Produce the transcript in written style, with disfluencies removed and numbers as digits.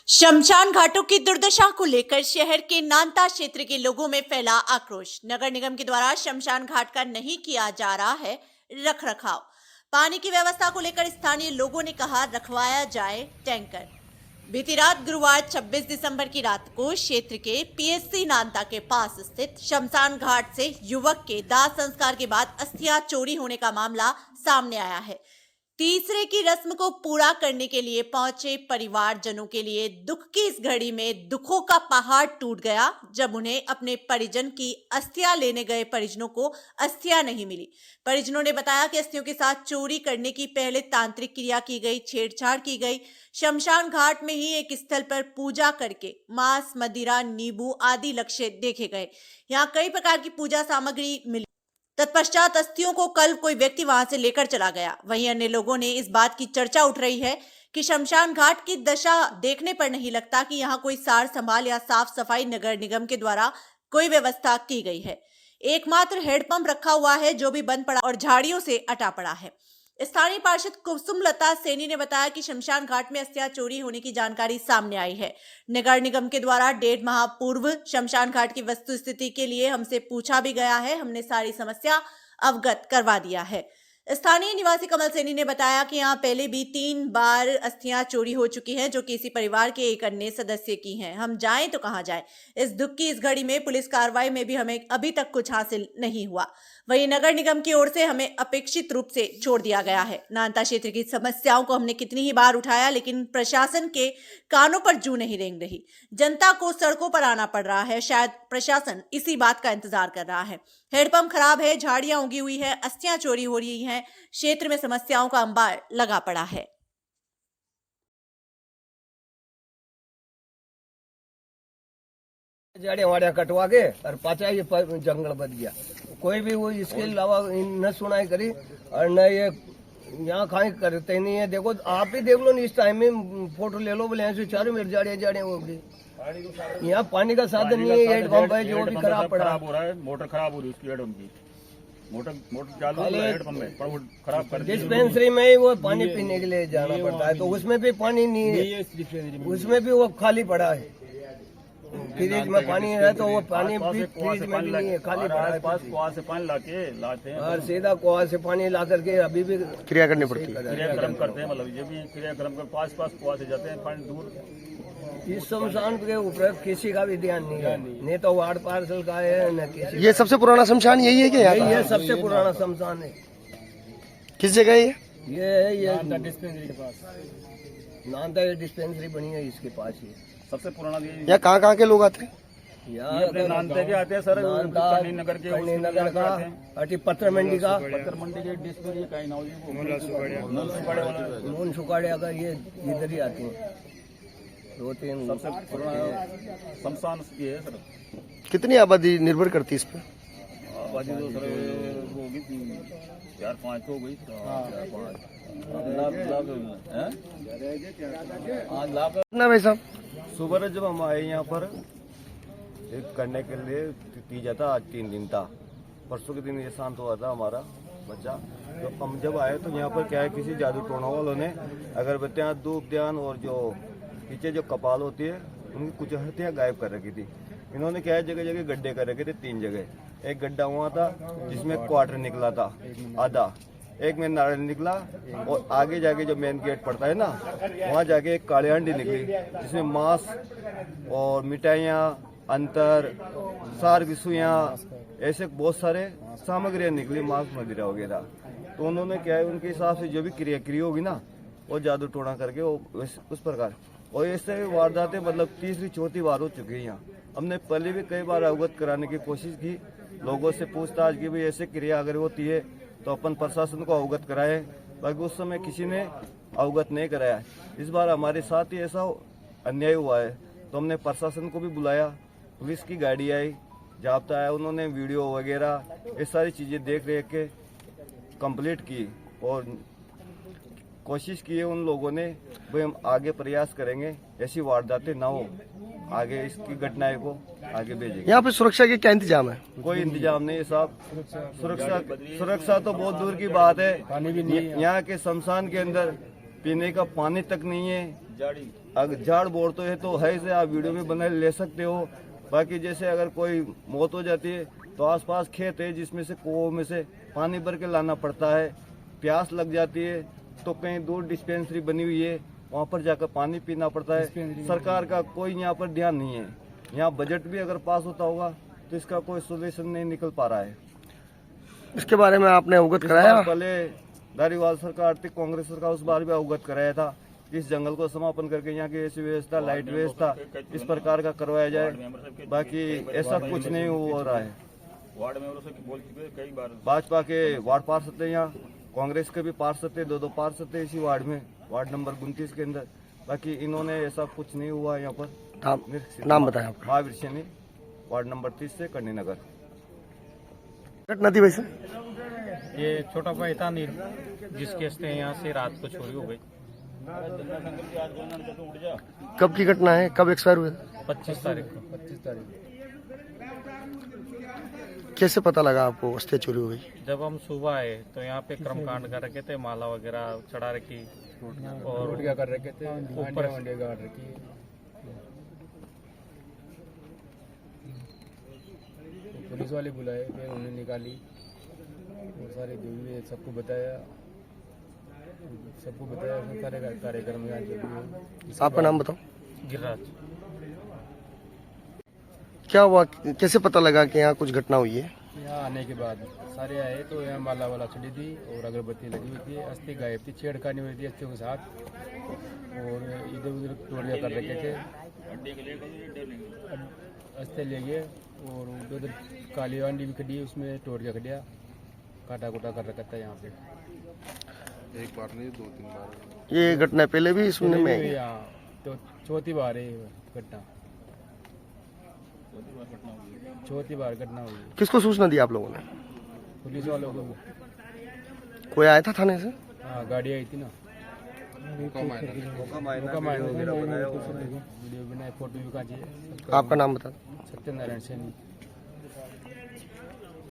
शमशान घाटों की दुर्दशा को लेकर शहर के नानता क्षेत्र के लोगों में फैला आक्रोश। नगर निगम के द्वारा शमशान घाट का नहीं किया जा रहा है रखरखाव। पानी की व्यवस्था को लेकर स्थानीय लोगों ने कहा रखवाया जाए टैंकर। बीती रात गुरुवार 26 दिसंबर की रात को क्षेत्र के पीएससी नानता के पास स्थित शमशान घाट से युवक के दाह संस्कार के बाद अस्थियां चोरी होने का मामला सामने आया है। तीसरे की रस्म को पूरा करने के लिए पहुंचे परिवारजनों के लिए दुख की इस घड़ी में दुखों का पहाड़ टूट गया जब उन्हें अपने परिजन की अस्थियां लेने गए परिजनों को अस्थियां नहीं मिली। परिजनों ने बताया कि अस्थियों के साथ चोरी करने की पहले तांत्रिक क्रिया की गई, छेड़छाड़ की गई। शमशान घाट में ही एक स्थल पर पूजा करके मांस, मदिरा, नींबू आदि लक्ष्य देखे गए। यहाँ कई प्रकार की पूजा सामग्री मिली। तत्पश्चात अस्थियों को कल कोई व्यक्ति वहां से लेकर चला गया। वहीं अन्य लोगों ने इस बात की चर्चा उठ रही है कि शमशान घाट की दशा देखने पर नहीं लगता कि यहाँ कोई सार संभाल या साफ सफाई नगर निगम के द्वारा कोई व्यवस्था की गई है। एकमात्र हेडपंप रखा हुआ है जो भी बंद पड़ा और झाड़ियों से अटा पड़ा है। स्थानीय पार्षद कुसुमलता सैनी ने बताया कि शमशान घाट में अस्थियां चोरी होने की जानकारी सामने आई है। नगर निगम के द्वारा 1.5 माह पूर्व शमशान घाट की वस्तु स्थिति के लिए हमसे पूछा भी गया है। हमने सारी समस्या अवगत करवा दिया है। स्थानीय निवासी कमल सैनी ने बताया कि यहाँ पहले भी 3 बार अस्थियां चोरी हो चुकी हैं जो किसी परिवार के एक अन्य सदस्य की हैं। हम जाएं तो कहां जाएं। इस दुख की इस घड़ी में पुलिस कार्रवाई में भी हमें अभी तक कुछ हासिल नहीं हुआ। वहीं नगर निगम की ओर से हमें अपेक्षित रूप से छोड़ दिया गया है। नानता क्षेत्र की समस्याओं को हमने कितनी ही बार उठाया लेकिन प्रशासन के कानों पर जू नहीं रेंग रही। जनता को सड़कों पर आना पड़ रहा है। शायद प्रशासन इसी बात का इंतजार कर रहा है। हेडपंप खराब है, झाड़ियां उगी हुई है, अस्थियां चोरी हो रही हैं। क्षेत्र में समस्याओं का अंबार लगा पड़ा है। झाड़ियां वाड़ियां कटवा के और पाचा ये जंगल बच गया। कोई भी वो इसके अलावा न सुनाई करी और न ये यहाँ खाई करते नहीं है। देखो आप ही देख लो इस टाइम में फोटो ले लो बोले ऐसे चारों मेरे झाड़ियां होगी। यहाँ पानी का साधन नहीं है। हेडपंप है जो भी खराब पड़ा हो रहा है। मोटर खराब हो रही है उसकी हेडपंप की। मोटर चालू है हेडपंप में पर वो खराब कर डिस्पेंसरी में ही वो पानी पीने के लिए जाना पड़ता है तो उसमें भी पानी नहीं है। उसमें भी वो खाली पड़ा है। फ्रिज में पानी है तो वो पानी भी फ्रिज में भी नहीं है, खाली पड़ा है। पास कुआं से पानी लाते हैं और सीधा कुआं से पानी ला करके अभी भी क्रिया करनी पड़ती है। क्रियाक्रम करते हैं। मतलब ये भी क्रियाक्रम कर पास कुआं से जाते हैं पानी दूर। इस शमशान के ऊपर किसी का भी ध्यान नहीं है। नहीं तो वार्ड पार्सल का है न किसी। ये सबसे पुराना शमशान यही है क्या? यही है सबसे पुराना शमशान है। किस जगह है ये है ये डिस्पेंसरी के पास। नानता डिस्पेंसरी बनी है इसके पास ही सबसे पुराना। यहाँ कहाँ के लोग आते हैं? ये नानते के आते हैं सर। कन्नी नगर का अटी पत्थर मंडी का के डिस्पेंसरी का ही नून सुखाड़े अगर ये इधर ही आती है। 2-3 सबसे पुराना शमशान ये है सर। कितनी आबादी निर्भर करती है इस पर? आबादी तो सर होगी 4-5 हो गई। 5 लाख ना भाई साहब, सुबह जब हम आए यहाँ पर एक करने के लिए की जाता। आज 3 दिन था। परसों के दिन ये शांत हुआ था हमारा बच्चा। तो हम जब आए तो यहाँ पर क्या है किसी जादू टोना वालों ने अगरबत्तियाँ, धूप ध्यान और जो पीछे जो कपाल होती है उनकी कुछ हत्याएं गायब कर रखी थी। इन्होंने क्या है जगह जगह गड्ढे कर रखे थे। 3 जगह। एक गड्ढा हुआ था जिसमें क्वार्टर निकला था आधा, एक में नारियल निकला और आगे जाके जो मेन गेट पड़ता है ना वहाँ जाके एक काली हांडी निकली जिसमें मांस और मिठाइयाँ, अंतर, सार बिसुइयाँ, ऐसे बहुत सारे सामग्रियाँ निकली, मांस मदिरा वगैरह। तो उन्होंने क्या है उनके हिसाब से जो भी क्रिया होगी ना वो जादू टोना करके वो उस प्रकार। और ऐसे वारदातें मतलब 3री-4थी बार हो चुकी है यहाँ। हमने पहले भी कई बार अवगत कराने की कोशिश की, लोगों से पूछताछ की भाई ऐसे क्रिया अगर होती है तो अपन प्रशासन को अवगत कराए। बाकी उस समय किसी ने अवगत नहीं कराया। इस बार हमारे साथ ही ऐसा अन्याय हुआ है तो हमने प्रशासन को भी बुलाया। पुलिस की गाड़ी आई, जाब्ता आया, उन्होंने वीडियो वगैरह ये सारी चीज़ें देख रेख के कंप्लीट की और कोशिश की है उन लोगों ने भाई हम आगे प्रयास करेंगे ऐसी वारदातें ना हो, आगे इसकी घटनाएं को आगे भेजेंगे। यहाँ पे सुरक्षा के क्या इंतजाम है? कोई इंतजाम नहीं है साहब। सुरक्षा तो बहुत दूर की बात है। यहाँ के शमशान के अंदर पीने का पानी तक नहीं है। झाड़ बोर तो है तो है से आप वीडियो में बना ले सकते हो। बाकी जैसे अगर कोई मौत हो जाती है तो आसपास खेत है जिसमें से कुओं में से पानी भर के लाना पड़ता है। प्यास लग जाती है तो कहीं दूर डिस्पेंसरी बनी हुई है, वहाँ पर जाकर पानी पीना पड़ता है। सरकार का कोई यहाँ पर ध्यान नहीं है। यहाँ बजट भी अगर पास होता होगा तो इसका कोई सोल्यूशन नहीं निकल पा रहा है। इसके बारे में आपने अवगत कराया? पहले धारीवाल सरकार थी, कांग्रेस सरकार, उस बार भी अवगत कराया था कि इस जंगल को समापन करके यहाँ की ऐसी व्यवस्था, लाइट व्यवस्था इस प्रकार का करवाया जाए। बाकी ऐसा कुछ नहीं हो रहा है। वार्ड मेंबरों से बोल चुके हैं कई बार। भाजपा के वार्ड पार्षद थे यहाँ, कांग्रेस के भी पार्षद थे, दो पार्षद थे इसी वार्ड में, वार्ड नंबर 29 के अंदर। बाकी इन्होंने ऐसा कुछ नहीं हुआ यहाँ पर। नाम बताया आपका? महावीर सैनी, वार्ड नंबर 30 से कन्नी नगर। घटना थी वैसे? ये छोटा भाई था नीर, जिसके हस्ते यहाँ से रात को चोरी हो गई। कब की घटना है? कब एक्सपायर हुए? 25 तारीख को। कैसे पता लगा आपको अस्थियां चोरी हो गई? जब हम सुबह आए तो यहाँ पे कर्मकांड कर रखे थे, माला वगैरह चढ़ा रखी और क्या कर रखे थे, ऊपर गाड़ रखी। तो पुलिस वाले बुलाए, फिर उन्हें निकाली, वो सारे जो भी है सबको बताया, सारे कार्यक्रम यहाँ जो भी है। आपका नाम बताओ? गिरिराज। क्या हुआ, कैसे पता लगा कि यहाँ कुछ घटना हुई है? यहाँ आने के बाद सारे आए तो यहाँ माला वाला चढ़ी थी और अगरबत्ती लगी हुई थी, अस्थि गायब थी, छेड़खानी हुई थी अस्थियों के साथ, और इधर उधर टोलियाँ कर रखे थे, अस्थि ले गए। और उधर काली आंडी भी खड़ी है, उसमें टोरिया खड़िया काटा कुटा कर रखा था। यहाँ पे एक बार नहीं 2-3 बार ये घटना पहले भी सुनने में आई? यहाँ तो चौथी बार है घटना, चौथी बार घटना हुई। किसको सूचना दी आप लोगों ने? पुलिस वालों को। कोई आया था थाने से? हाँ, गाड़ी आई थी ना, मौका वीडियो बनाए, फोटो भी खींचे। आपका नाम बता? सत्यनारायण सैनी।